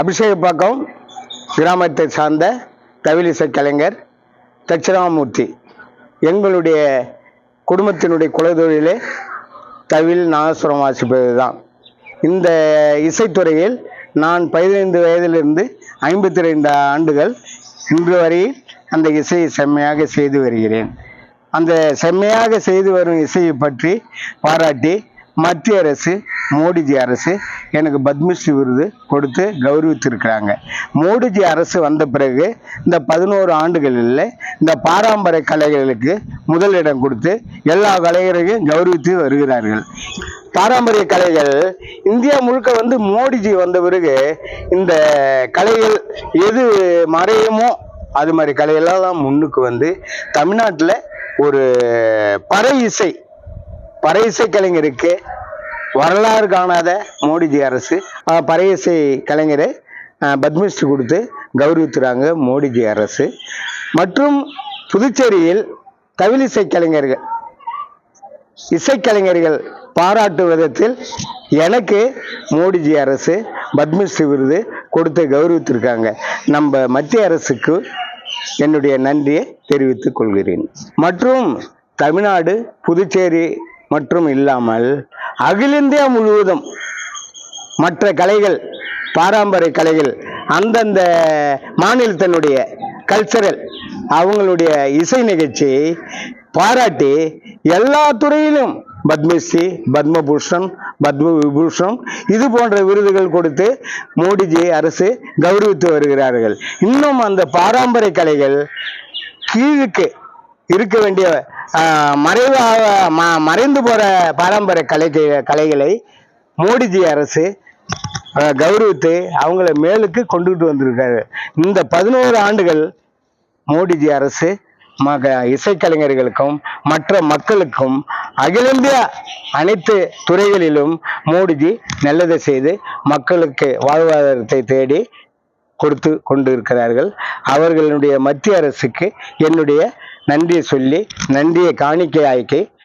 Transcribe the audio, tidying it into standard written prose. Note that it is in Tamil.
அபிஷேகப்பாக்கம் கிராமத்தை சார்ந்த தவிலிசை கலைஞர் தட்சிணாமூர்த்தி. எங்களுடைய குடும்பத்தினுடைய குலதொழிலே தவில் நாதசுரம் வாசிப்பது தான். இந்த இசைத்துறையில் நான் 15 வயதிலிருந்து 52 ஆண்டுகள் இன்று வரையில் அந்த இசையை செம்மையாக செய்து வருகிறேன். அந்த செம்மையாக செய்து வரும் இசையை பற்றி பாராட்டி மத்திய அரசு, மோடிஜி அரசு எனக்கு பத்மஸ்ரீ விருது கொடுத்து கௌரவித்திருக்கிறாங்க. மோடிஜி அரசு வந்த பிறகு இந்த 11 ஆண்டுகளில் இந்த பாரம்பரிய கலைகளுக்கு முதலிடம் கொடுத்து எல்லா கலைஞரையும் கௌரவித்து வருகிறார்கள். பாரம்பரிய கலைகள் இந்தியா முழுக்க மோடிஜி வந்த பிறகு இந்த கலைகள் எது மறையுமோ அது மாதிரி கலைகளெல்லாம் முன்னுக்கு தமிழ்நாட்டில் ஒரு பறை இசை கலைஞருக்கு வரலாறு காணாத மோடிஜி அரசு பறை இசை கலைஞரை பத்மஸ்ரீ கொடுத்து கௌரவித்துறாங்க மோடிஜி அரசு. மற்றும் புதுச்சேரியில் தவிலிசை கலைஞர்கள் இசைக்கலைஞர்கள் பாராட்டு விதத்தில் எனக்கு மோடிஜி அரசு பத்மஸ்ரீ விருது கொடுத்து கௌரவித்திருக்காங்க. நம்ம மத்திய அரசுக்கு என்னுடைய நன்றியை தெரிவித்துக் கொள்கிறேன். மற்றும் தமிழ்நாடு, புதுச்சேரி மற்றும் இல்லாமல் அகில இந்தியா முழுவதும் மற்ற கலைகள், பாரம்பரிய கலைகள், அந்தந்த மாநிலத்தினுடைய கல்ச்சரல் அவங்களுடைய இசை நிகழ்ச்சியை பாராட்டி எல்லா துறையிலும் பத்மஸ்ரீ, பத்மபூஷன், பத்ம விபூஷன் இது போன்ற விருதுகள் கொடுத்து மோடிஜி அரசு கௌரவித்து வருகிறார்கள். இன்னும் அந்த பாரம்பரிய கலைகள் கீழுக்கு இருக்க வேண்டிய மறைந்து போற பாரம்பரிய கலைகளை மோடிஜி அரசு கௌரவித்து அவங்கள மேலுக்கு கொண்டுகிட்டு வந்திருக்காரு. இந்த 11 ஆண்டுகள் மோடிஜி அரசு இசைக்கலைஞர்களுக்கும் மற்ற மக்களுக்கும் அகில இந்தியா அனைத்து துறைகளிலும் மோடிஜி நல்லதை செய்து மக்களுக்கு வாழ்வாதாரத்தை தேடி கொடுத்து கொண்டு இருக்கிறார்கள். அவர்களுடைய மத்திய அரசுக்கு என்னுடைய நன்றியை சொல்லி நன்றியை காணிக்கையாக்கி